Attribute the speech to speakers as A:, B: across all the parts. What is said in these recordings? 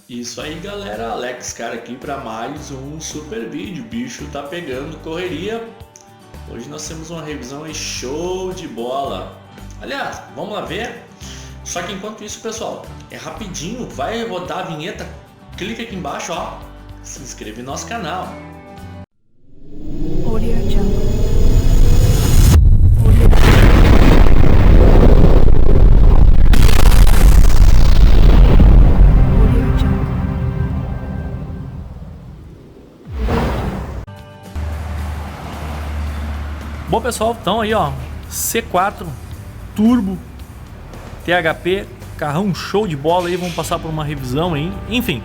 A: Isso aí, galera, Alex cara aqui para mais um super vídeo. O bicho tá pegando correria. Hoje nós temos uma revisão aí show de bola. Aliás, vamos lá ver. Só que enquanto isso, pessoal, é rapidinho, vai rodar a vinheta. Clica aqui embaixo, ó, se inscreve no nosso canal.
B: Audio Jungle.
C: Bom pessoal, então aí ó, C4 Turbo THP, carrão show de bola aí, vamos passar por uma revisão aí, enfim.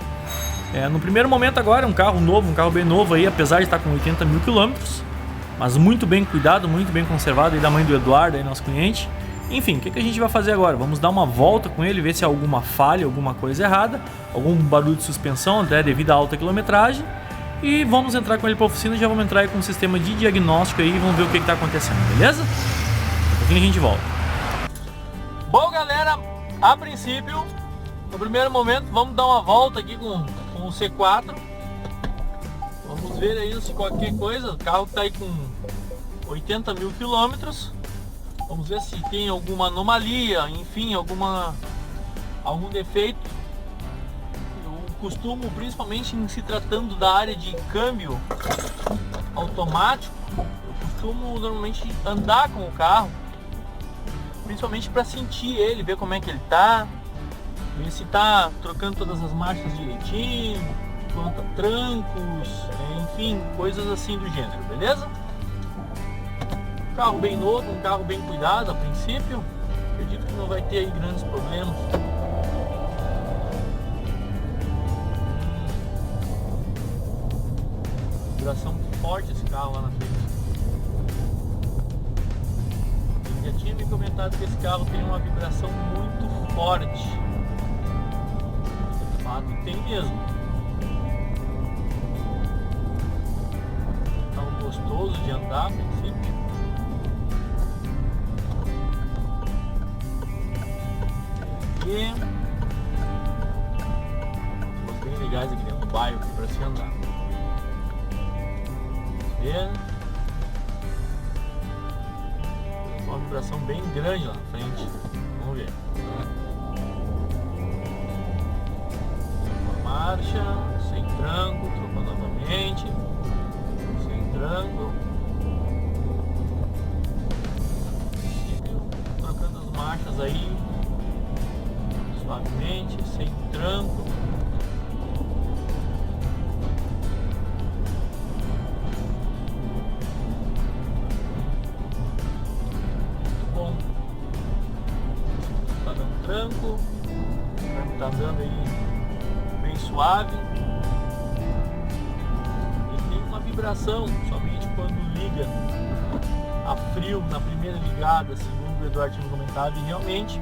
C: No primeiro momento agora é um carro novo, um carro bem novo aí, apesar de estar com 80 mil quilômetros, mas muito bem cuidado, muito bem conservado aí da mãe do Eduardo, aí nosso cliente. Enfim, o que a gente vai fazer agora? Vamos dar uma volta com ele, ver se há alguma falha, alguma coisa errada, algum barulho de suspensão, até devido à alta quilometragem. E vamos entrar com ele para a oficina, já vamos entrar aí com um sistema de diagnóstico aí e vamos ver o que está acontecendo, beleza? Daqui a pouquinho a gente volta. Bom galera, a princípio, no primeiro momento, vamos dar uma volta aqui com o C4. Vamos ver aí se qualquer coisa, o carro está aí com 80 mil quilômetros. Vamos ver se tem alguma anomalia, enfim, algum defeito. Costumo, principalmente em se tratando da área de câmbio automático, eu costumo normalmente andar com o carro, principalmente para sentir ele, ver como é que ele tá, ver se tá trocando todas as marchas direitinho, conta trancos, enfim, coisas assim do gênero, beleza? Um carro bem novo, um carro bem cuidado a princípio, acredito que não vai ter aí grandes problemas. Vibração forte esse carro lá na frente. Ele já tinha me comentado que esse carro tem uma vibração muito forte. De fato tem mesmo. Tão gostoso de andar a princípio. E os bem legais aqui dentro do bairro para se andar. Uma vibração bem grande lá na frente. Vamos ver. Uma marcha, sem tranco, trocando novamente. Sem tranco. Trocando as marchas aí. Suavemente, sem tranco. Tranco, tá andando aí bem suave e tem uma vibração somente quando liga a frio na primeira ligada, segundo o Eduardo tinha comentado, e realmente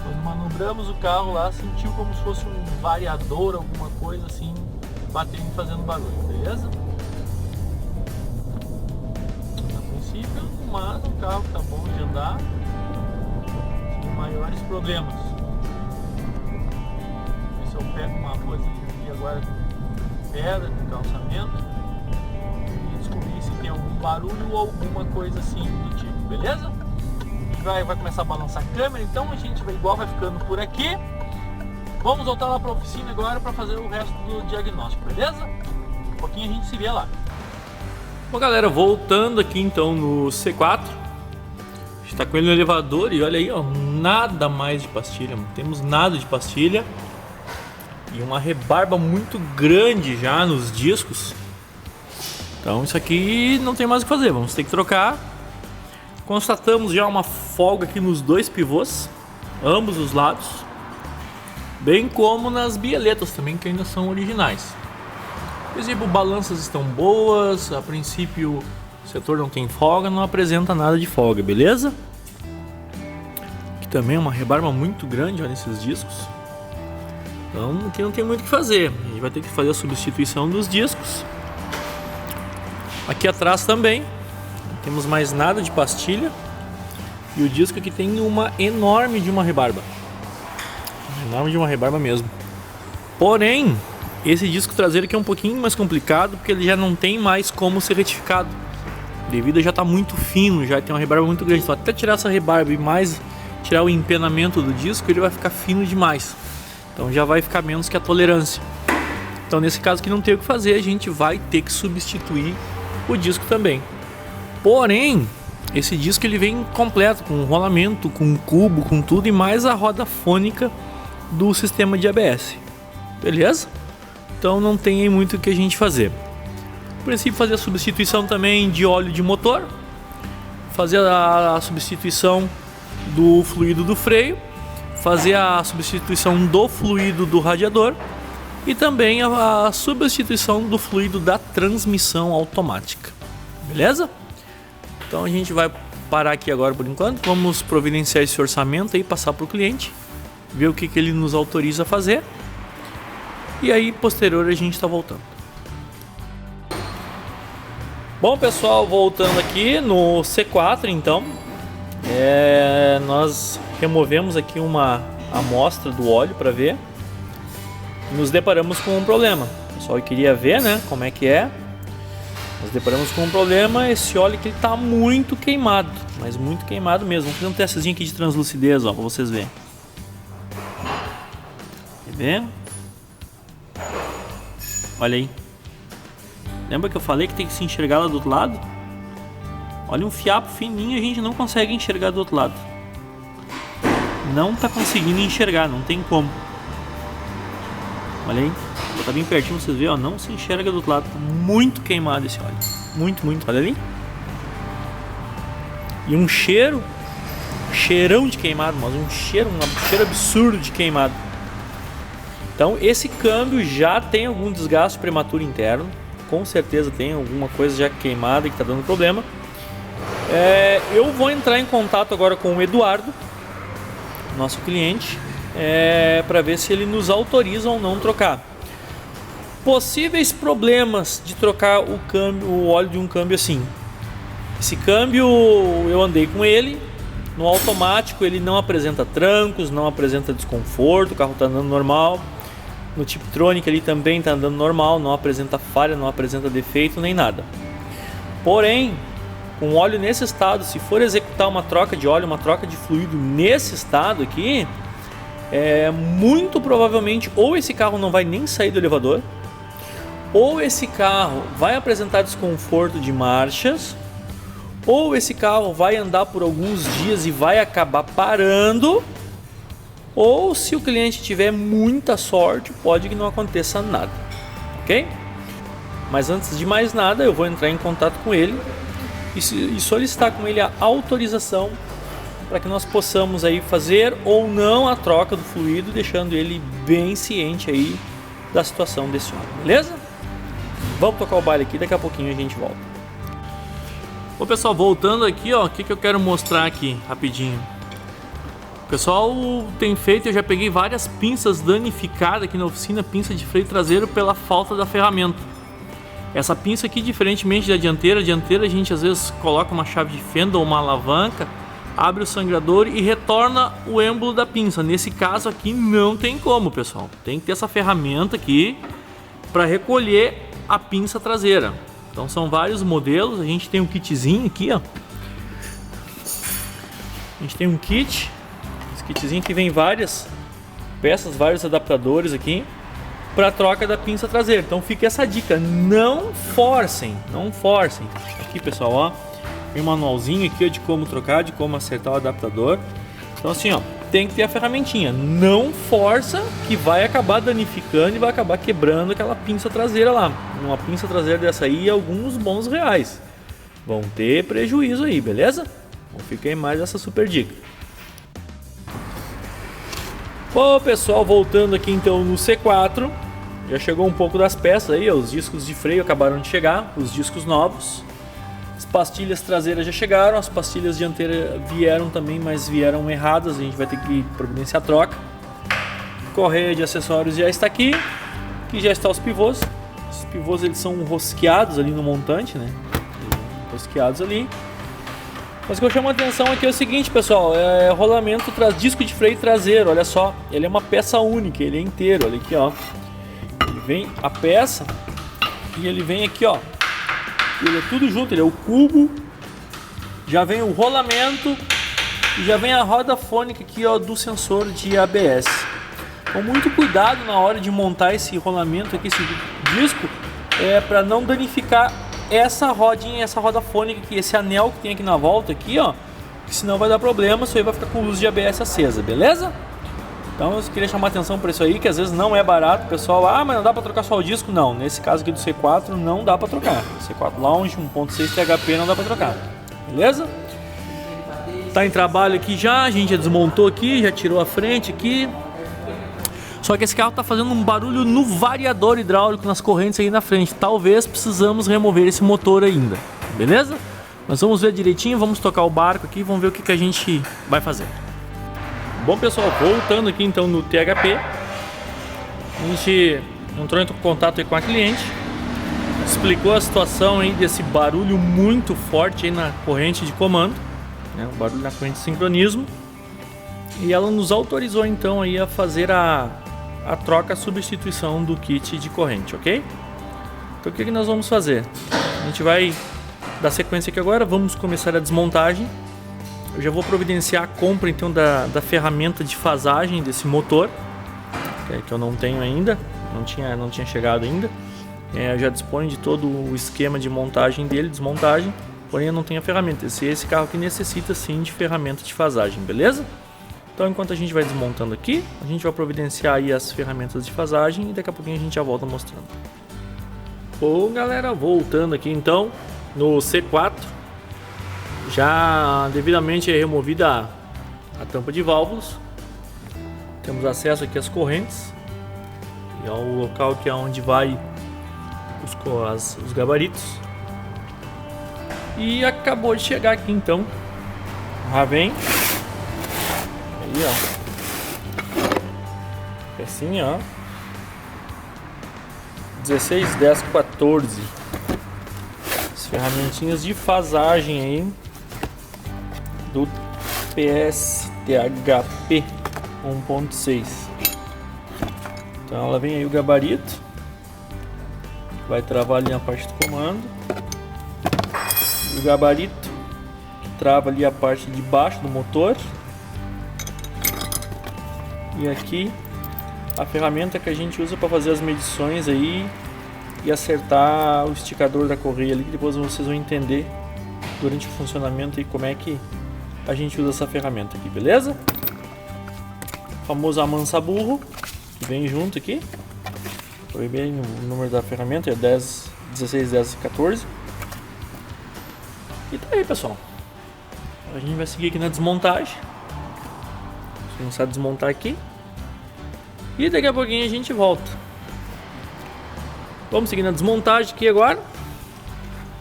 C: quando manobramos o carro lá sentiu como se fosse um variador, alguma coisa assim batendo e fazendo barulho, beleza? A princípio, mas o carro tá bom de andar, maiores problemas. Ver se eu pego uma coisa aqui agora com pedra, com calçamento e descobrir se tem algum barulho ou alguma coisa assim do tipo, beleza? A gente vai começar a balançar a câmera, então a gente vai ficando por aqui. Vamos voltar lá para a oficina agora para fazer o resto do diagnóstico, beleza? Daqui a pouquinho a gente se vê lá. Bom galera, voltando aqui então no C4. Está com ele no elevador e olha aí, ó, nada mais de pastilha, não temos nada de pastilha e uma rebarba muito grande já nos discos. Então isso aqui não tem mais o que fazer, vamos ter que trocar. Constatamos já uma folga aqui nos dois pivôs, ambos os lados, bem como nas bieletas também, que ainda são originais. Por exemplo, balanças estão boas, a princípio o setor não tem folga, não apresenta nada de folga, beleza? Aqui também é uma rebarba muito grande, olha esses discos. Então aqui não tem muito o que fazer, a gente vai ter que fazer a substituição dos discos. Aqui atrás também, não temos mais nada de pastilha. E o disco aqui tem uma enorme de uma rebarba. Enorme de uma rebarba mesmo. Porém, esse disco traseiro aqui é um pouquinho mais complicado, porque ele já não tem mais como ser retificado. Devido a já tá muito fino, já tem uma rebarba muito grande. Então até tirar essa rebarba e mais tirar o empenamento do disco, ele vai ficar fino demais. Então já vai ficar menos que a tolerância. Então nesse caso aqui não tem o que fazer, a gente vai ter que substituir o disco também. Porém, esse disco ele vem completo, com rolamento, com cubo, com tudo, e mais a roda fônica do sistema de ABS. Beleza? Então não tem aí muito o que a gente fazer. No princípio, fazer a substituição também de óleo de motor, fazer a substituição do fluido do freio, fazer a substituição do fluido do radiador e também a substituição do fluido da transmissão automática. Beleza? Então a gente vai parar aqui agora por enquanto, vamos providenciar esse orçamento aí, passar para o cliente, ver o que ele nos autoriza a fazer. E aí, posterior, a gente está voltando. Bom, pessoal, voltando aqui no C4, então, nós removemos aqui uma amostra do óleo para ver. Nos deparamos com um problema. O pessoal queria ver, né, como é que é. Nós deparamos com um problema, esse óleo que ele está muito queimado, mas muito queimado mesmo. Vamos fazer um testezinho aqui de translucidez, ó, para vocês verem. Quer ver? Olha aí. Lembra que eu falei que tem que se enxergar lá do outro lado? Olha, um fiapo fininho a gente não consegue enxergar do outro lado. Não tá conseguindo enxergar, não tem como. Olha aí. Vou botar bem pertinho pra vocês verem, ó. Não se enxerga do outro lado. Tá muito queimado esse óleo. Muito, muito. Olha ali. E um cheiro. Cheirão de queimado, mas um cheiro absurdo de queimado. Então esse câmbio já tem algum desgaste prematuro interno, com certeza tem alguma coisa já queimada que está dando problema. Eu vou entrar em contato agora com o Eduardo, nosso cliente, para ver se ele nos autoriza ou não trocar. Possíveis problemas de trocar o óleo de um câmbio assim. Esse câmbio eu andei com ele, no automático ele não apresenta trancos, não apresenta desconforto, o carro está andando normal. No Tiptronic ali também está andando normal, não apresenta falha, não apresenta defeito nem nada. Porém, com óleo nesse estado, se for executar uma troca de óleo, uma troca de fluido nesse estado aqui, muito provavelmente ou esse carro não vai nem sair do elevador, ou esse carro vai apresentar desconforto de marchas, ou esse carro vai andar por alguns dias e vai acabar parando. Ou se o cliente tiver muita sorte, pode que não aconteça nada, ok? Mas antes de mais nada, eu vou entrar em contato com ele e solicitar com ele a autorização para que nós possamos aí fazer ou não a troca do fluido, deixando ele bem ciente aí da situação desse óleo, beleza? Vamos tocar o baile aqui, daqui a pouquinho a gente volta. Bom, pessoal, voltando aqui, ó, o que eu quero mostrar aqui rapidinho. O pessoal tem feito, eu já peguei várias pinças danificadas aqui na oficina, pinça de freio traseiro pela falta da ferramenta. Essa pinça aqui, diferentemente da dianteira, a gente às vezes coloca uma chave de fenda ou uma alavanca, abre o sangrador e retorna o êmbolo da pinça. Nesse caso aqui não tem como, pessoal. Tem que ter essa ferramenta aqui para recolher a pinça traseira. Então são vários modelos, a gente tem um kitzinho aqui, ó. A gente tem um kit. Kitzinho que vem várias peças, vários adaptadores aqui para troca da pinça traseira. Então fica essa dica, não forcem. Aqui, pessoal, ó, tem um manualzinho aqui, ó, de como trocar, de como acertar o adaptador. Então assim, ó, tem que ter a ferramentinha. Não força, que vai acabar danificando e vai acabar quebrando aquela pinça traseira lá. Uma pinça traseira dessa aí, alguns bons reais vão ter prejuízo aí, beleza? Então fica aí mais essa super dica. Bom, pessoal, voltando aqui então no C4, já chegou um pouco das peças aí, os discos de freio acabaram de chegar, os discos novos, as pastilhas traseiras já chegaram, as pastilhas dianteiras vieram também, mas vieram erradas, a gente vai ter que providenciar a troca. Correia de acessórios já está aqui, que já está os pivôs. Os pivôs eles são rosqueados ali no montante, né? Rosqueados ali. Mas o que eu chamo a atenção aqui é o seguinte, pessoal, rolamento disco de freio traseiro, olha só, ele é uma peça única, ele é inteiro, olha aqui, ó. vem a peça e ele vem aqui, ó. Ele é tudo junto, ele é o cubo, já vem o rolamento e já vem a roda fônica aqui, ó, do sensor de ABS. Com muito cuidado na hora de montar esse rolamento aqui, esse disco, para não danificar essa rodinha, essa roda fônica aqui, esse anel que tem aqui na volta aqui, ó, que senão vai dar problema, isso aí vai ficar com luz de ABS acesa, beleza? Então eu queria chamar atenção para isso aí, que às vezes não é barato, pessoal, mas não dá para trocar só o disco, não, nesse caso aqui do C4 não dá para trocar, C4 Lounge 1.6 THP não dá para trocar, beleza? Tá em trabalho aqui já, a gente já desmontou aqui, já tirou a frente aqui. Só que esse carro tá fazendo um barulho no variador hidráulico, nas correntes aí na frente. Talvez precisamos remover esse motor ainda, beleza? Mas vamos ver direitinho, vamos tocar o barco aqui, vamos ver o que a gente vai fazer. Bom pessoal, voltando aqui então no THP, a gente entrou em contato aí com a cliente, explicou a situação aí desse barulho muito forte aí na corrente de comando, né, o barulho na corrente de sincronismo, e ela nos autorizou então aí a fazer a troca, a substituição do kit de corrente, ok? Então o que nós vamos fazer? A gente vai dar sequência aqui agora, vamos começar a desmontagem. Eu já vou providenciar a compra então da ferramenta de fasagem desse motor, que eu não tenho ainda, não tinha chegado ainda. Eu já disponho de todo o esquema de montagem dele, desmontagem, porém eu não tenho a ferramenta. Esse carro aqui necessita sim de ferramenta de fasagem, beleza? Então enquanto a gente vai desmontando aqui, a gente vai providenciar aí as ferramentas de fasagem e daqui a pouquinho a gente já volta mostrando. Bom galera, voltando aqui então no C4, já devidamente removida a tampa de válvulas, temos acesso aqui às correntes e ao local que é onde vai os gabaritos, e acabou de chegar aqui então a Raven aí, ó, pecinha, ó, 16, 10, 14, as ferramentinhas de fasagem aí do PSTHP 1.6. Então ela vem aí o gabarito, vai travar ali na parte do comando, o gabarito que trava ali a parte de baixo do motor, e aqui a ferramenta que a gente usa para fazer as medições aí e acertar o esticador da correia ali, que depois vocês vão entender durante o funcionamento e como é que a gente usa essa ferramenta aqui, beleza? O famoso amansa burro que vem junto aqui. Foi bem o número da ferramenta, é 10, 16, 10 e 14. E tá aí pessoal, a gente vai seguir aqui na desmontagem. Vamos começar a desmontar aqui e daqui a pouquinho a gente volta. Vamos seguir na desmontagem aqui agora.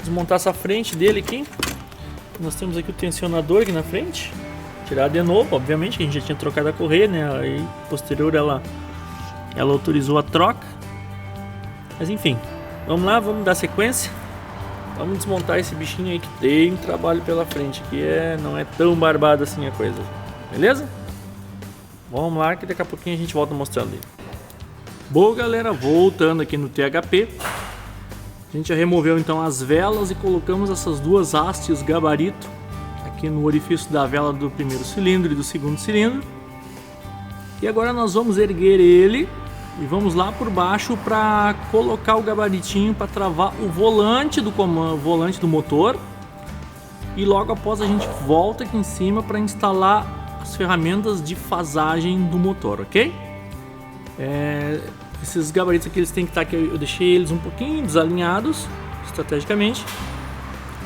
C: Desmontar essa frente dele aqui. Nós temos aqui o tensionador aqui na frente. Tirar de novo, obviamente, que a gente já tinha trocado a correia, né? Aí posterior ela autorizou a troca. Mas enfim, vamos lá, vamos dar sequência. Vamos desmontar esse bichinho aí que tem trabalho pela frente, que não é tão barbado assim a coisa. Beleza? Vamos lá que daqui a pouquinho a gente volta mostrando ele. Boa galera, voltando aqui no THP, a gente já removeu então as velas e colocamos essas duas hastes gabarito aqui no orifício da vela do primeiro cilindro e do segundo cilindro. E agora nós vamos erguer ele e vamos lá por baixo para colocar o gabaritinho para travar o volante do comando, volante do motor. E logo após a gente volta aqui em cima para instalar as ferramentas de fasagem do motor, ok? Esses gabaritos aqui eles têm que estar aqui, eu deixei eles um pouquinho desalinhados estrategicamente.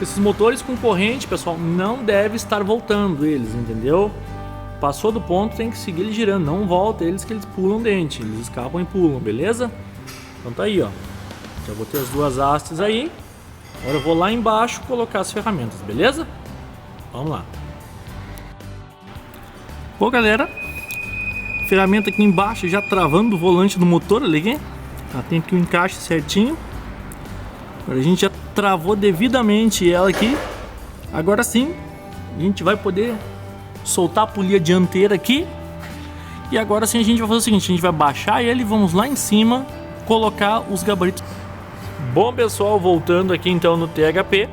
C: Esses motores com corrente, pessoal, não deve estar voltando eles, entendeu? Passou do ponto, tem que seguir ele girando, não volta eles que eles pulam dente, eles escapam e pulam, beleza? Então tá aí, ó. Já botei as duas hastes aí. Agora eu vou lá embaixo colocar as ferramentas, beleza? Vamos lá. Bom galera, ferramenta aqui embaixo já travando o volante do motor ali, hein? Tem aqui o encaixe certinho. Agora a gente já travou devidamente ela aqui. Agora sim, a gente vai poder soltar a polia dianteira aqui. E agora sim a gente vai fazer o seguinte, a gente vai baixar ele, vamos lá em cima colocar os gabaritos. Bom pessoal, voltando aqui então no THP,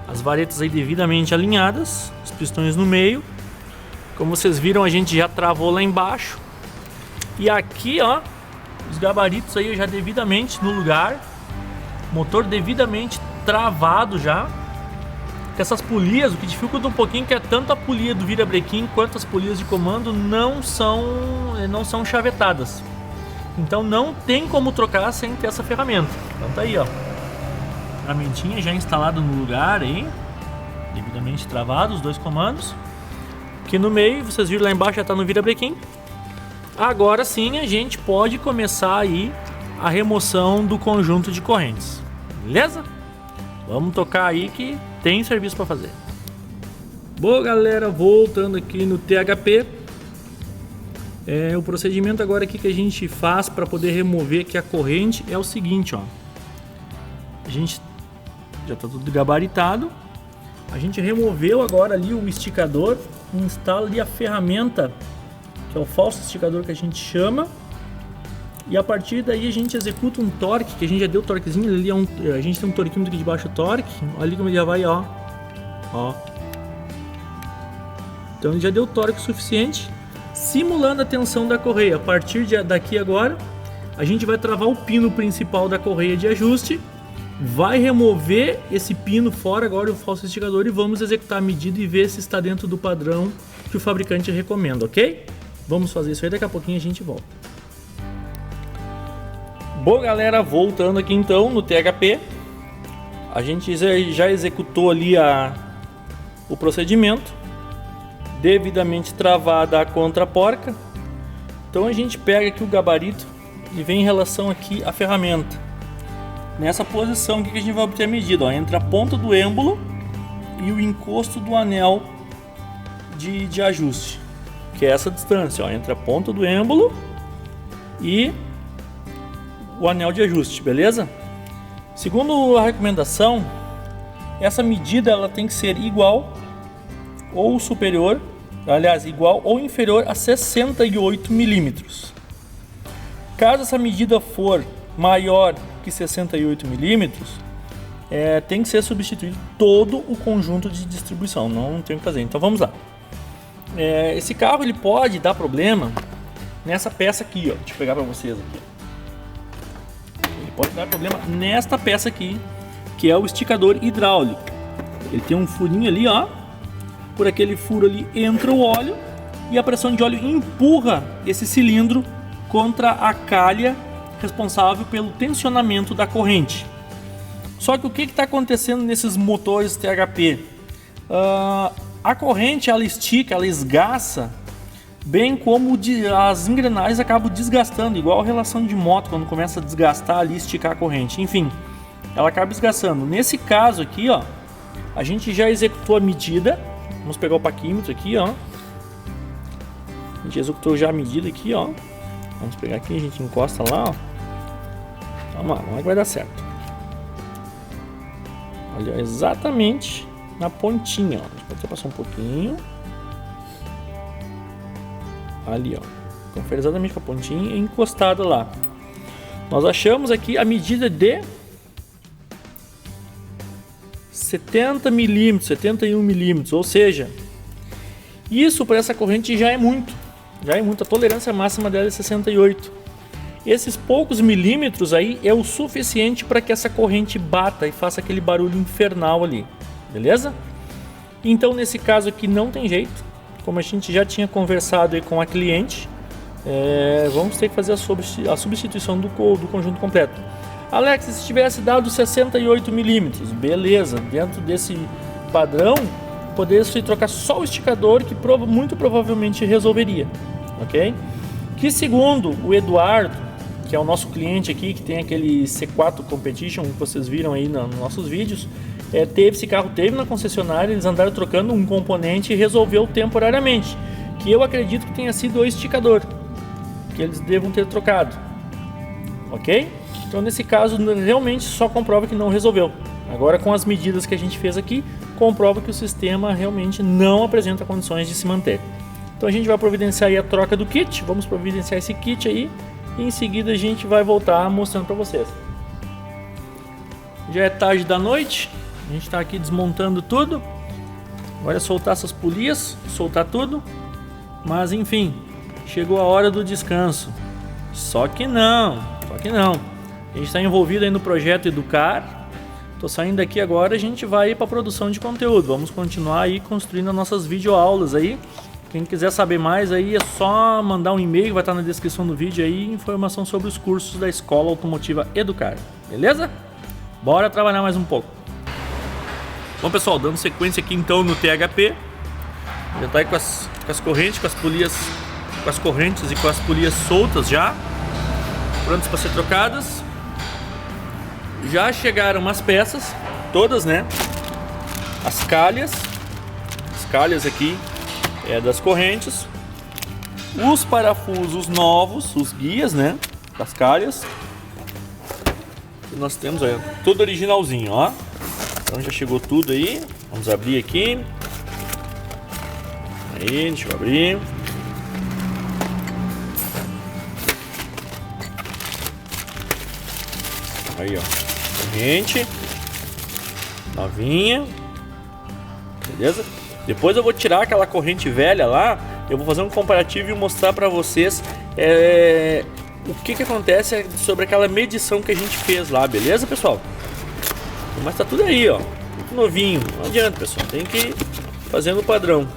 C: as varetas aí devidamente alinhadas, os pistões no meio. Como vocês viram, a gente já travou lá embaixo. E aqui, ó, os gabaritos aí já devidamente no lugar, motor devidamente travado já. Com essas polias, o que dificulta um pouquinho que é tanto a polia do virabrequim quanto as polias de comando não são chavetadas. Então não tem como trocar sem ter essa ferramenta. Então tá aí, ó, ferramentinha já instalada no lugar aí, devidamente travado os dois comandos. Aqui no meio, vocês viram lá embaixo já tá no virabrequim. Agora sim a gente pode começar aí a remoção do conjunto de correntes, beleza? Vamos tocar aí que tem serviço para fazer. Bom galera, voltando aqui no THP, o procedimento agora aqui que a gente faz para poder remover aqui a corrente é o seguinte, ó. A gente já está tudo gabaritado, a gente removeu agora ali o esticador, instala ali a ferramenta, que é o falso esticador que a gente chama, e a partir daí a gente executa um torque, que a gente já deu torquezinho ali, a gente tem um torquinho aqui de baixo torque, olha ali como ele já vai, ó. Então ele já deu torque suficiente, simulando a tensão da correia. A partir daqui agora, a gente vai travar o pino principal da correia de ajuste, vai remover esse pino fora agora, o falso esticador, e vamos executar a medida e ver se está dentro do padrão que o fabricante recomenda, ok? Vamos fazer isso aí, daqui a pouquinho a gente volta. Bom galera, voltando aqui então no THP, a gente já executou ali o procedimento, devidamente travada a contraporca. Então a gente pega aqui o gabarito e vem em relação aqui à ferramenta. Nessa posição aqui que a gente vai obter a medida, ó, entre a ponta do êmbolo e o encosto do anel de ajuste, que é essa distância, ó, entre a ponta do êmbolo e o anel de ajuste, beleza? Segundo a recomendação, essa medida ela tem que ser igual ou superior, aliás, igual ou inferior a 68 milímetros. Caso essa medida for maior que 68 milímetros, tem que ser substituído todo o conjunto de distribuição, não tem o que fazer. Então vamos lá. Esse carro ele pode dar problema nessa peça aqui, ó. Deixa eu pegar para vocês aqui. Ele pode dar problema nesta peça aqui, que é o esticador hidráulico. Ele tem um furinho ali, ó. Por aquele furo ali entra o óleo e a pressão de óleo empurra esse cilindro contra a calha responsável pelo tensionamento da corrente. Só que o que está acontecendo nesses motores THP? A corrente ela estica, ela esgaça, bem como as engrenagens acabam desgastando, igual a relação de moto, quando começa a desgastar ali, esticar a corrente. Enfim, ela acaba esgaçando. Nesse caso aqui, ó, a gente já executou a medida. Vamos pegar o paquímetro aqui, ó. A gente executou já a medida aqui, ó. Vamos pegar aqui, a gente encosta lá, ó. Vamos lá que vai dar certo. Olha, exatamente na pontinha, ó. A gente pode até passar um pouquinho. Ali, ó. Confere exatamente com a pontinha encostada lá. Nós achamos aqui a medida de 70 milímetros, 71 milímetros, ou seja, isso para essa corrente já é muito. A tolerância máxima dela é 68. Esses poucos milímetros aí é o suficiente para que essa corrente bata e faça aquele barulho infernal ali, beleza? Então nesse caso aqui não tem jeito, como a gente já tinha conversado aí com a cliente, vamos ter que fazer a substituição do conjunto completo. Alex, se tivesse dado 68 milímetros, beleza, dentro desse padrão, poderia-se trocar só o esticador, que muito provavelmente resolveria, ok? Que segundo o Eduardo, que é o nosso cliente aqui, que tem aquele C4 Competition que vocês viram aí nos nossos vídeos, esse carro teve na concessionária, eles andaram trocando um componente e resolveu temporariamente, que eu acredito que tenha sido o esticador, que eles devam ter trocado, ok? Então nesse caso realmente só comprova que não resolveu. Agora com as medidas que a gente fez aqui, comprova que o sistema realmente não apresenta condições de se manter. Então a gente vai providenciar aí a troca do kit, vamos providenciar esse kit aí E em seguida a gente vai voltar mostrando para vocês. Já é tarde da noite, a gente está aqui desmontando tudo. Agora é soltar essas polias, soltar tudo. Mas enfim, chegou a hora do descanso. Só que não. A gente está envolvido aí no projeto Educar. Tô saindo daqui agora, a gente vai para a produção de conteúdo. Vamos continuar aí construindo as nossas videoaulas aí. Quem quiser saber mais aí é só mandar um e-mail, vai estar na descrição do vídeo aí, informação sobre os cursos da Escola Automotiva Educar. Beleza? Bora trabalhar mais um pouco. Bom pessoal, dando sequência aqui então no THP. Já tá aí com as correntes, com as polias, com as correntes e com as polias soltas já, prontas para ser trocadas. Já chegaram as peças, todas, né? As calhas aqui das correntes, os parafusos novos, os guias, né? Das calhas. E nós temos aí tudo originalzinho, ó. Então já chegou tudo aí. Vamos abrir aqui. Aí, deixa eu abrir. Aí, ó. Corrente. Novinha. Beleza? Depois eu vou tirar aquela corrente velha lá. Eu vou fazer um comparativo e mostrar pra vocês o que acontece sobre aquela medição que a gente fez lá, beleza, pessoal? Mas tá tudo aí, ó, tudo novinho. Não adianta, pessoal, tem que ir fazendo o padrão.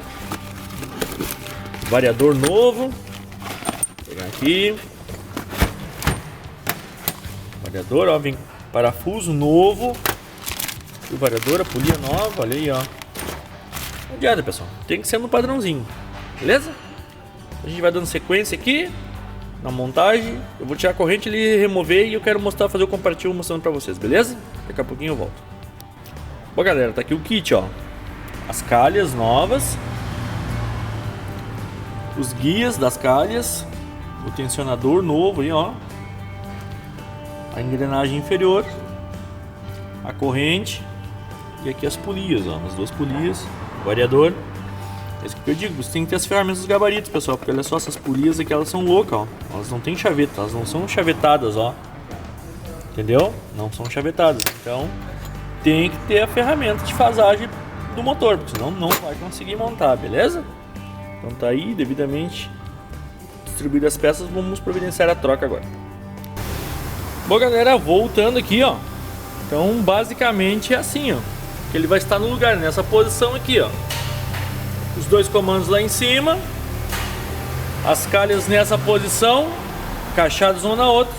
C: Variador novo. Vou pegar aqui. Variador, ó, vem parafuso novo. O variador, a polia nova, olha aí, ó. Não adianta, pessoal, tem que ser no padrãozinho, beleza? A gente vai dando sequência aqui na montagem. Eu vou tirar a corrente ali, remover e eu quero mostrar, fazer o comparativo mostrando pra vocês, beleza? Daqui a pouquinho eu volto. Bom galera, tá aqui o kit, ó. As calhas novas, os guias das calhas, o tensionador novo aí, ó, a engrenagem inferior, a corrente e aqui as polias, ó, as duas polias, o variador. É isso que eu digo, você tem que ter as ferramentas dos gabaritos, pessoal, porque olha só, essas polias aqui, elas são loucas, ó. Elas não tem chaveta, elas não são chavetadas, ó. Entendeu? Não são chavetadas. Então, tem que ter a ferramenta de fasagem do motor, porque senão não vai conseguir montar, beleza? Então tá aí, devidamente distribuídas as peças, vamos providenciar a troca agora. Bom galera, voltando aqui, ó. Então, basicamente é assim, ó. Que ele vai estar no lugar, nessa posição aqui, ó. Os dois comandos lá em cima, as calhas nessa posição, encaixadas uma na outra,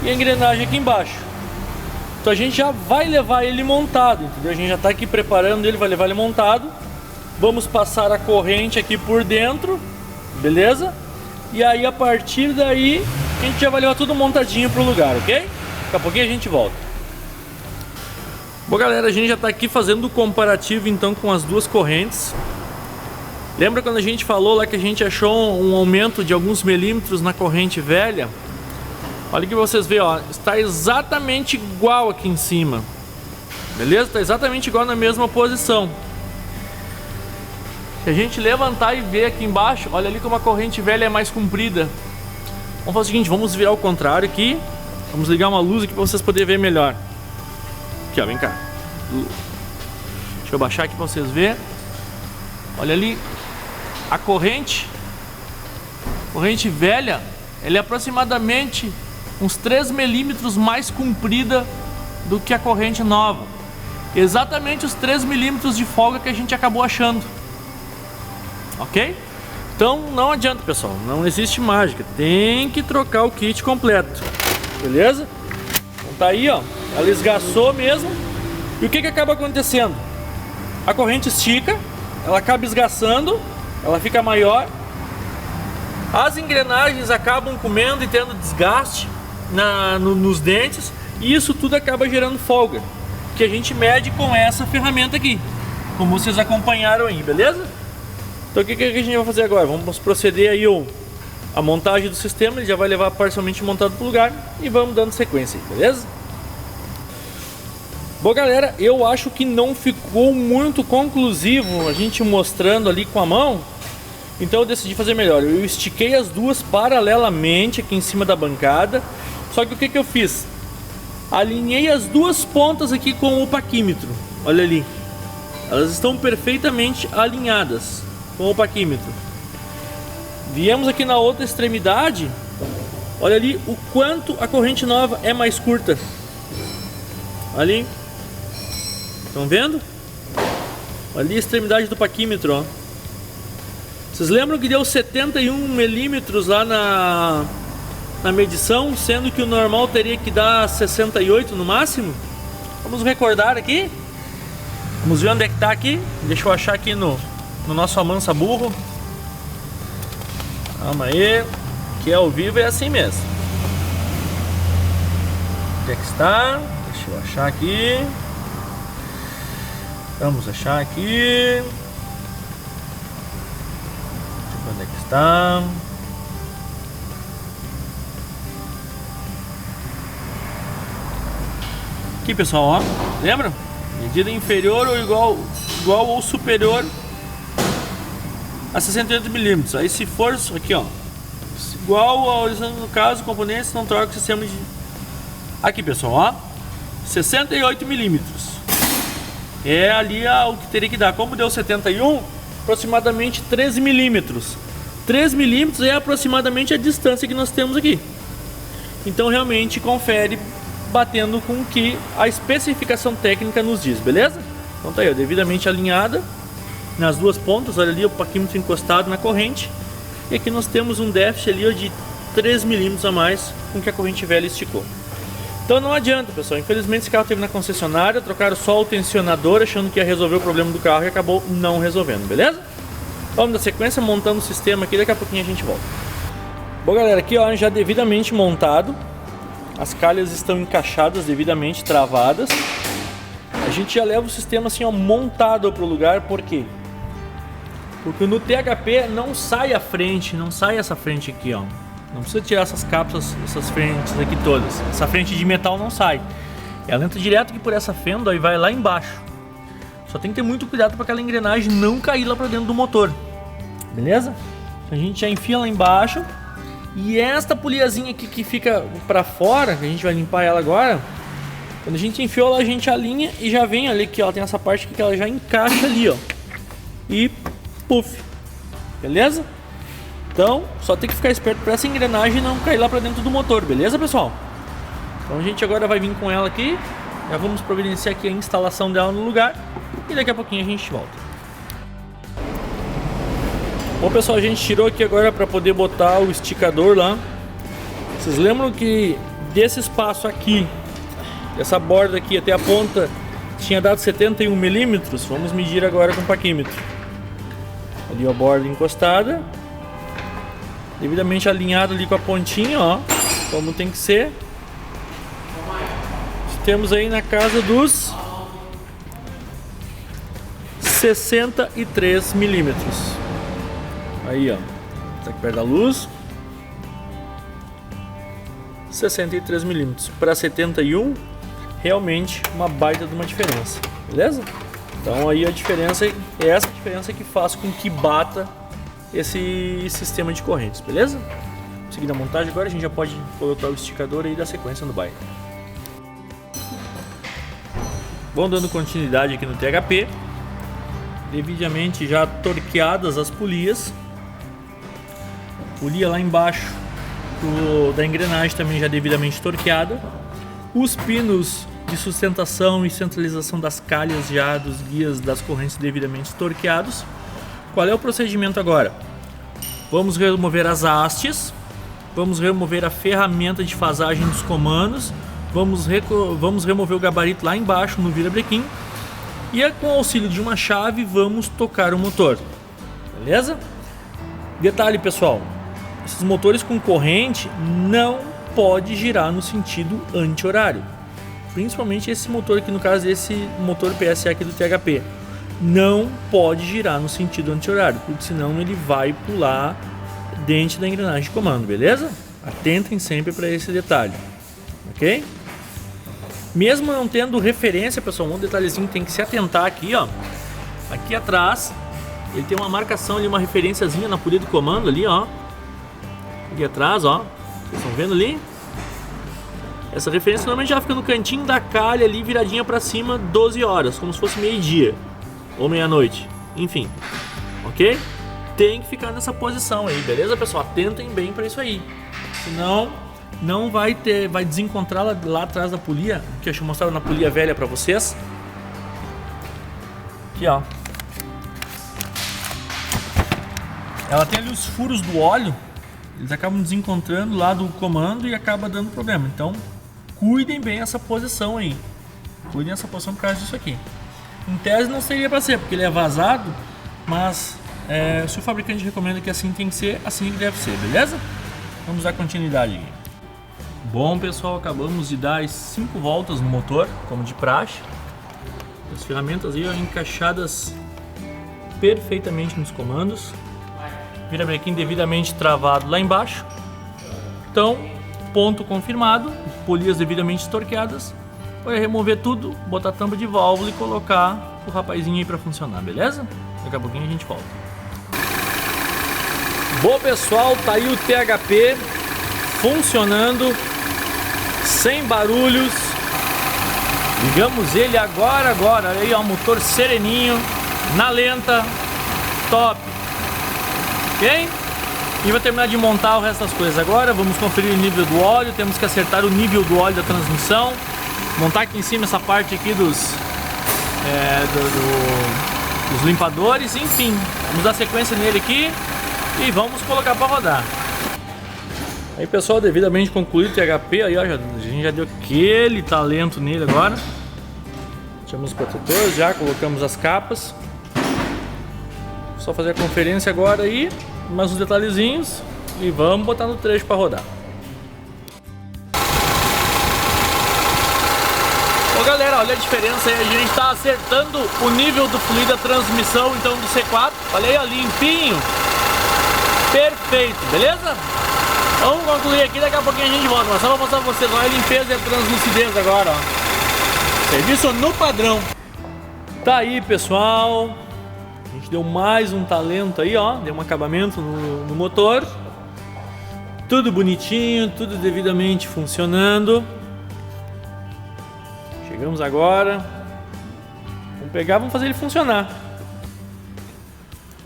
C: e a engrenagem aqui embaixo. Então a gente já vai levar ele montado, entendeu? A gente já está aqui preparando ele, vai levar ele montado. Vamos passar a corrente aqui por dentro, beleza? E aí a partir daí a gente já vai levar tudo montadinho para o lugar, ok? Daqui a pouquinho a gente volta. Bom galera, a gente já está aqui fazendo o comparativo então com as duas correntes. Lembra quando a gente falou lá que a gente achou um aumento de alguns milímetros na corrente velha? Olha que vocês veem, ó, está exatamente igual aqui em cima. Beleza? Está exatamente igual na mesma posição. Se a gente levantar e ver aqui embaixo, olha ali como a corrente velha é mais comprida. Vamos fazer o seguinte, vamos virar ao contrário aqui. Vamos ligar uma luz aqui para vocês poderem ver melhor. Aqui ó, vem cá. Deixa eu baixar aqui para vocês verem. Olha ali. A corrente velha, ela é aproximadamente uns 3 milímetros mais comprida do que a corrente nova. Exatamente os 3 milímetros de folga que a gente acabou achando. Ok? Então não adianta, pessoal, não existe mágica. Tem que trocar o kit completo. Beleza? Então tá aí, ó. Ela esgaçou mesmo. E o que acaba acontecendo? A corrente estica, ela acaba esgaçando, ela fica maior, as engrenagens acabam comendo e tendo desgaste nos dentes, e isso tudo acaba gerando folga, que a gente mede com essa ferramenta aqui, como vocês acompanharam aí, beleza? Então o que a gente vai fazer agora? Vamos proceder aí a montagem do sistema, ele já vai levar parcialmente montado para o lugar, e vamos dando sequência aí, beleza? Bom galera, eu acho que não ficou muito conclusivo a gente mostrando ali com a mão, Então eu decidi fazer melhor. Eu estiquei as duas paralelamente aqui em cima da bancada. Só que o que eu fiz? Alinhei as duas pontas aqui com o paquímetro. Olha ali. Elas estão perfeitamente alinhadas com o paquímetro. Viemos aqui na outra extremidade. Olha ali o quanto a corrente nova é mais curta. Ali. Estão vendo? Olha ali a extremidade do paquímetro, ó. Vocês lembram que deu 71 milímetros lá na medição, sendo que o normal teria que dar 68 no máximo? Vamos recordar aqui. Vamos ver onde é que tá aqui. Deixa eu achar aqui no nosso amansa burro. Calma aí, que ao vivo é assim mesmo. Onde é que está? Deixa eu achar aqui. Vamos achar aqui. Onde é que está? Aqui, pessoal, ó. Lembra? Medida inferior ou igual ou superior a 68 milímetros. Aí se for aqui, ó, igual ao no caso, componentes não troca o sistema de. Aqui, pessoal, ó. 68 milímetros. É ali o que teria que dar. Como deu 71, aproximadamente 13 milímetros. 3 milímetros é aproximadamente a distância que nós temos aqui. Então realmente confere batendo com o que a especificação técnica nos diz, beleza? Então tá aí, ó, devidamente alinhada nas duas pontas. Olha ali o paquímetro encostado na corrente. E aqui nós temos um déficit ali, ó, de 3 milímetros a mais com que a corrente velha esticou. Então não adianta, pessoal, infelizmente esse carro teve na concessionária, trocaram só o tensionador achando que ia resolver o problema do carro e acabou não resolvendo, beleza? Vamos na sequência, montando o sistema aqui, daqui a pouquinho a gente volta. Bom, galera, aqui ó, já devidamente montado, as calhas estão encaixadas, devidamente travadas. A gente já leva o sistema assim, ó, montado para o lugar, por quê? Porque no THP não sai a frente, não sai essa frente aqui, ó. Não precisa tirar essas cápsulas, essas frentes aqui todas. Essa frente de metal não sai. Ela entra direto aqui por essa fenda, ó, e vai lá embaixo. Só tem que ter muito cuidado para aquela engrenagem não cair lá para dentro do motor. Beleza? A gente já enfia lá embaixo. E esta poliazinha aqui que fica para fora, que a gente vai limpar ela agora. Quando a gente enfiou lá, a gente alinha e já vem ali que ó, tem essa parte aqui que ela já encaixa ali, ó. E puff. Beleza? Então, só tem que ficar esperto para essa engrenagem não cair lá para dentro do motor, beleza, pessoal? Então a gente agora vai vir com ela aqui. Já vamos providenciar aqui a instalação dela no lugar. E daqui a pouquinho a gente volta. Bom, pessoal, a gente tirou aqui agora para poder botar o esticador lá. Vocês lembram que desse espaço aqui, dessa borda aqui até a ponta, tinha dado 71 milímetros? Vamos medir agora com o paquímetro. Ali a borda encostada, devidamente alinhado ali com a pontinha, ó, como tem que ser. Temos aí na casa dos 63 milímetros. Aí, ó, tá aqui perto da luz. 63 milímetros para 71, realmente uma baita de uma diferença, beleza? Então aí a diferença é essa diferença que faz com que bata esse sistema de correntes, beleza? Seguindo a montagem agora, a gente já pode colocar o esticador aí da sequência no bairro. Vão dando continuidade aqui no THP, devidamente já torqueadas as polias. Polia lá embaixo da engrenagem também já devidamente torqueada. Os pinos de sustentação e centralização das calhas já dos guias das correntes devidamente torqueados. Qual é o procedimento agora? Vamos remover as hastes, vamos remover a ferramenta de fasagem dos comandos, vamos remover o gabarito lá embaixo no virabrequim e com o auxílio de uma chave vamos tocar o motor, beleza? Detalhe, pessoal, esses motores com corrente não pode girar no sentido anti-horário, principalmente esse motor aqui, no caso esse motor PSA aqui do THP. Não pode girar no sentido anti-horário, porque senão ele vai pular dentro da engrenagem de comando, beleza? Atentem sempre para esse detalhe, ok? Mesmo não tendo referência, pessoal, um detalhezinho tem que se atentar aqui, ó. Aqui atrás ele tem uma marcação ali, uma referenciazinha na polia do comando ali, ó. Ali atrás, ó. Vocês estão vendo ali? Essa referência normalmente já fica no cantinho da calha ali, viradinha pra cima, 12 horas, como se fosse meio-dia ou meia-noite, enfim, ok? Tem que ficar nessa posição aí, beleza, pessoal? Atentem bem pra isso aí, senão não vai desencontrar lá atrás da polia, que eu tinha mostrado na polia velha pra vocês. Aqui, ó. Ela tem ali os furos do óleo, eles acabam desencontrando lá do comando e acaba dando problema, então cuidem bem essa posição aí. Cuidem essa posição por causa disso aqui. Em tese não seria para ser, porque ele é vazado, mas se o fabricante recomenda que assim tem que ser, assim que deve ser, beleza? Vamos dar continuidade aqui. Bom, pessoal, acabamos de dar as 5 voltas no motor, como de praxe. As ferramentas aí ó, encaixadas perfeitamente nos comandos. Virabrequim devidamente travado lá embaixo. Então, ponto confirmado, polias devidamente estorqueadas. Vai remover tudo, botar a tampa de válvula e colocar o rapazinho aí para funcionar, beleza? Daqui a pouquinho a gente volta. Bom, pessoal, tá aí o THP funcionando, sem barulhos. Ligamos ele agora, aí ó, motor sereninho, na lenta, top. Ok? E vou terminar de montar o resto das coisas agora. Vamos conferir o nível do óleo. Temos que acertar o nível do óleo da transmissão. Montar aqui em cima essa parte aqui dos limpadores. Enfim, vamos dar sequência nele aqui e vamos colocar para rodar. Aí, pessoal, devidamente concluído o THP. Aí, ó, a gente já deu aquele talento nele agora. Tiramos os protetores, já colocamos as capas. Só fazer a conferência agora aí, mais uns detalhezinhos e vamos botar no trecho para rodar. Ô galera, olha a diferença aí, a gente está acertando o nível do fluido da transmissão então do C4, olha aí, ó, limpinho, perfeito, beleza? Vamos concluir aqui, daqui a pouquinho a gente volta, mas só para mostrar para vocês, olha a limpeza e a translucidez agora, ó. Serviço no padrão. Tá aí, pessoal. A gente deu mais um talento aí, ó. Deu um acabamento no motor. Tudo bonitinho, tudo devidamente funcionando. Chegamos agora. Vamos pegar, vamos fazer ele funcionar.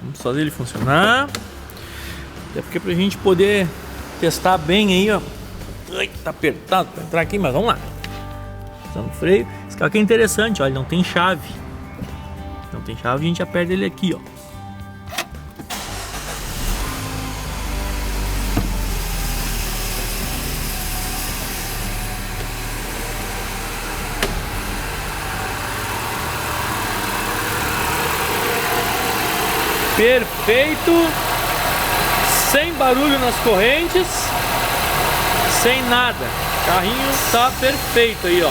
C: Vamos fazer ele funcionar. Até porque pra gente poder testar bem aí, ó. Ai, tá apertado pra entrar aqui, mas vamos lá. Usando o freio. Esse carro aqui é interessante, ó. Ele não tem chave. Não tem chave, a gente aperta ele aqui, ó. Perfeito. Sem barulho nas correntes. Sem nada. O carrinho tá perfeito aí, ó.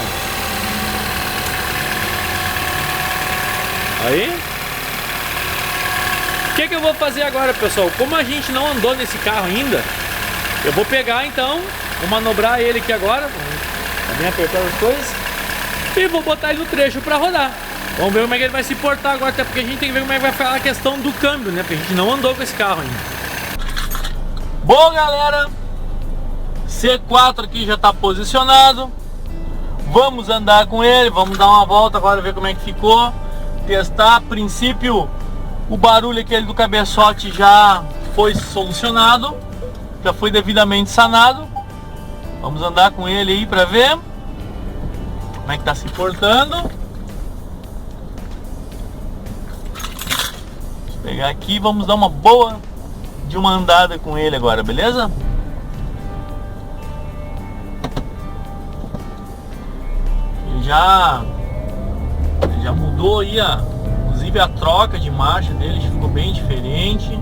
C: Aí. O que eu vou fazer agora, pessoal? Como a gente não andou nesse carro ainda, eu vou pegar então, vou manobrar ele aqui agora, também apertar as coisas, e vou botar ele no trecho para rodar. Vamos ver como é que ele vai se portar agora, até porque a gente tem que ver como é que vai ficar a questão do câmbio, né? Porque a gente não andou com esse carro ainda. Bom, galera, C4 aqui já está posicionado. Vamos andar com ele, vamos dar uma volta agora, ver como é que ficou. Testar, a princípio o barulho aquele do cabeçote já foi solucionado, já foi devidamente sanado. Vamos andar com ele aí para ver como é que tá se portando. Vou pegar aqui, vamos dar uma boa de uma andada com ele agora, beleza? Ele já mudou aí, inclusive a troca de marcha dele ficou bem diferente.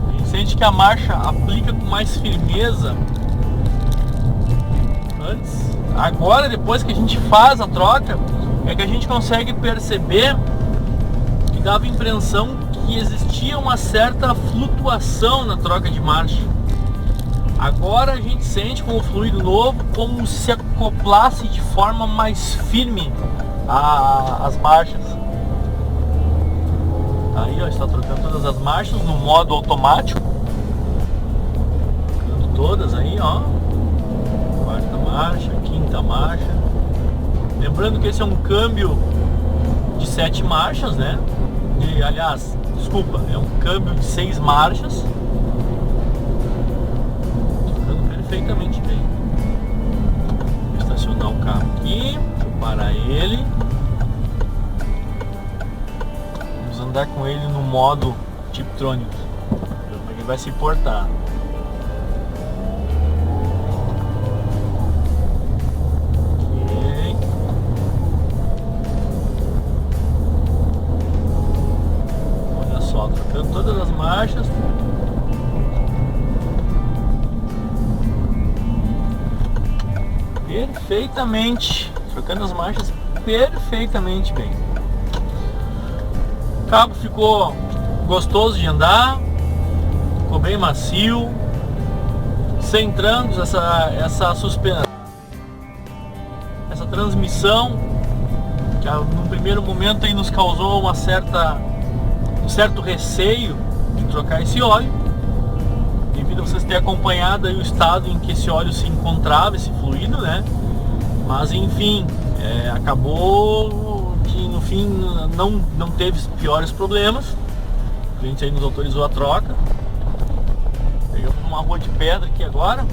C: A gente sente que a marcha aplica com mais firmeza antes. Agora, depois que a gente faz a troca, é que a gente consegue perceber que dava a impressão que existia uma certa flutuação na troca de marcha. Agora a gente sente com o fluido novo como se acoplasse de forma mais firme as marchas. Aí, ó, está trocando todas as marchas no modo automático. Trocando todas aí, ó. Quarta marcha, quinta marcha. Lembrando que esse é um câmbio de 7 marchas, né? Aliás, desculpa, é um câmbio de 6 marchas. Trocando perfeitamente bem. Vou estacionar o carro aqui. Deixa eu parar ele. Andar com ele no modo Tiptronic, ele vai se portar. Ok. Olha só, trocando todas as marchas. Perfeitamente, trocando as marchas perfeitamente bem. O cabo ficou gostoso de andar, ficou bem macio, sem trancos, essa suspensão, essa transmissão que no primeiro momento aí nos causou um certo receio de trocar esse óleo, devido a vocês terem acompanhado aí o estado em que esse óleo se encontrava, esse fluido, né? Mas enfim, acabou que no fim não teve piores problemas. O cliente aí nos autorizou a troca. Pegamos uma rua de pedra aqui agora,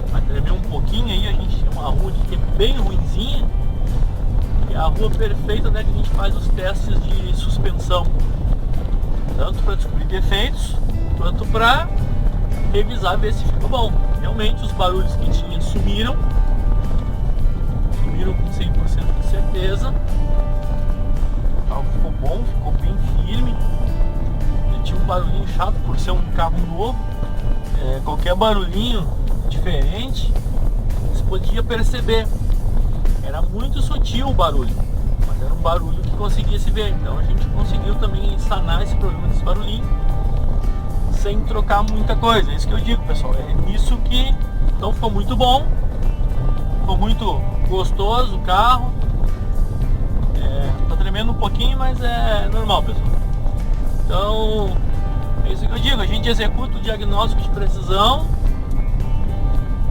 C: vai tremer um pouquinho aí. A gente tem uma rua que é bem ruinzinha, e é a rua perfeita, né, que a gente faz os testes de suspensão, tanto para descobrir defeitos quanto para revisar, ver se ficou bom. Realmente os barulhos que tinha sumiram com 100% de certeza. O carro ficou bom, ficou bem firme. Ele tinha um barulhinho chato por ser um carro novo. Qualquer barulhinho diferente você podia perceber. Era muito sutil o barulho, mas era um barulho que conseguia se ver. Então a gente conseguiu também sanar esse problema desse barulhinho sem trocar muita coisa. É isso que eu digo, pessoal. É nisso que então ficou muito bom, ficou muito gostoso o carro. Tá tremendo um pouquinho, mas é normal, pessoal. Então é isso que eu digo. A gente executa o diagnóstico de precisão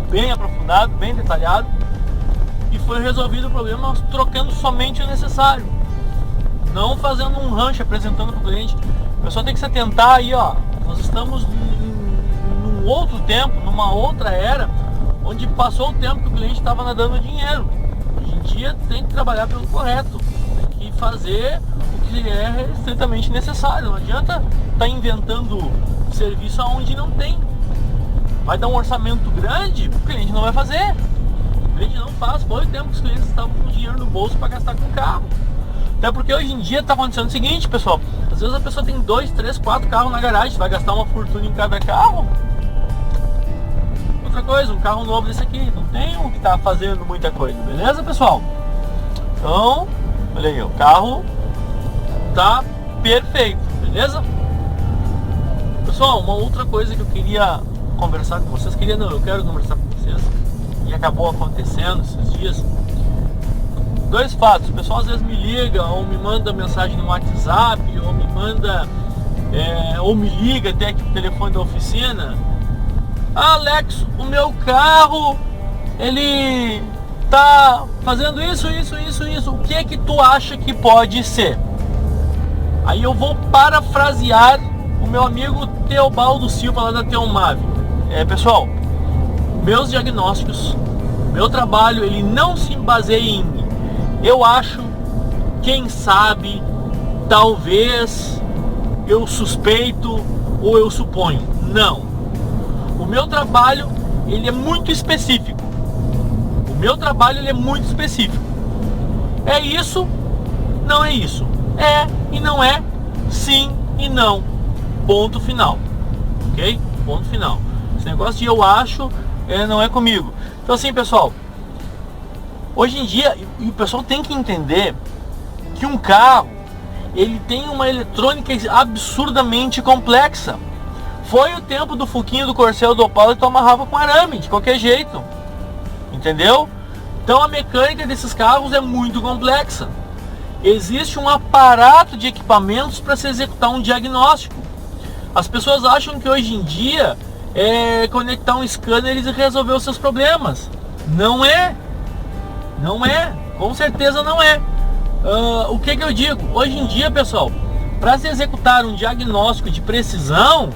C: bem aprofundado, bem detalhado, e foi resolvido o problema trocando somente o necessário, não fazendo um rancho, apresentando para o cliente. O pessoal tem que se atentar aí, ó. Nós estamos num outro tempo, numa outra era, onde passou o tempo que o cliente estava nadando dinheiro. Hoje em dia tem que trabalhar pelo correto, tem que fazer o que é estritamente necessário. Não adianta estar inventando serviço aonde não tem. Vai dar um orçamento grande, o cliente não vai fazer. O cliente não faz. Foi o tempo que os clientes estavam com dinheiro no bolso para gastar com o carro. Até porque hoje em dia está acontecendo o seguinte, pessoal. Às vezes a pessoa tem 2, 3, 4 carros na garagem, vai gastar uma fortuna em cada carro. Outra coisa, um carro novo desse aqui, não tem um que tá fazendo muita coisa, beleza, pessoal? Então, olha aí, o carro tá perfeito, beleza? Pessoal, uma outra coisa que eu queria conversar com vocês, eu quero conversar com vocês, e acabou acontecendo esses dias. 2 fatos. O pessoal às vezes me liga ou me manda mensagem no WhatsApp, ou me manda ou me liga até aqui pro telefone da oficina. Alex, o meu carro ele tá fazendo isso. O que é que tu acha que pode ser? Aí eu vou parafrasear o meu amigo Teobaldo Silva lá da Teomave. Pessoal, meus diagnósticos, meu trabalho, ele não se baseia em eu acho, quem sabe, talvez, eu suspeito ou eu suponho. Não. O meu trabalho, ele é muito específico. É isso, não é isso. É e não é, sim e não. Ponto final. Ok? Ponto final. Esse negócio de eu acho não é comigo. Então assim, pessoal, hoje em dia, o pessoal tem que entender que um carro, ele tem uma eletrônica absurdamente complexa. Foi o tempo do Fuquinho, do Corcel, do Opala, que tu amarrava com arame, de qualquer jeito. Entendeu? Então a mecânica desses carros é muito complexa. existe um aparato de equipamentos para se executar um diagnóstico. As pessoas acham que hoje em dia é conectar um scanner e resolver os seus problemas. Não é. Não é. Com certeza não é. O que eu digo? Hoje em dia, pessoal, para se executar um diagnóstico de precisão,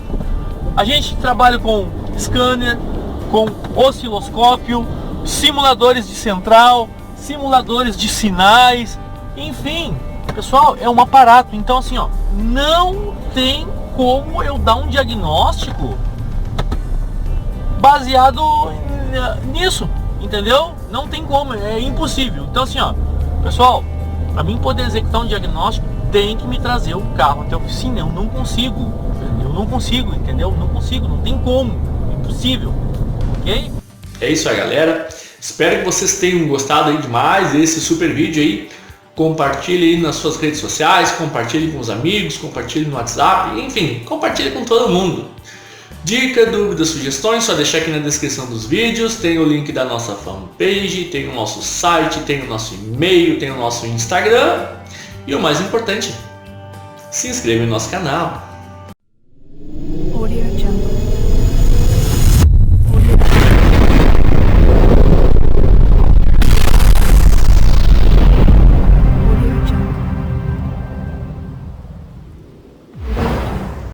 C: a gente trabalha com scanner, com osciloscópio, simuladores de central, simuladores de sinais, enfim, pessoal, é um aparato. Então assim, ó, não tem como eu dar um diagnóstico baseado nisso, entendeu? Não tem como, é impossível. Então assim, ó, pessoal, para mim poder executar um diagnóstico, tem que me trazer o carro até a oficina. Eu não consigo, entendeu? Não consigo, não tem como, impossível, ok?
A: É isso aí, galera. Espero que vocês tenham gostado aí demais desse super vídeo aí. Compartilhe aí nas suas redes sociais, compartilhe com os amigos, compartilhe no WhatsApp, enfim, compartilhe com todo mundo. Dica, dúvidas, sugestões, só deixar aqui na descrição dos vídeos. Tem o link da nossa fanpage, tem o nosso site, tem o nosso e-mail, tem o nosso Instagram. E o mais importante, se inscreva no nosso canal.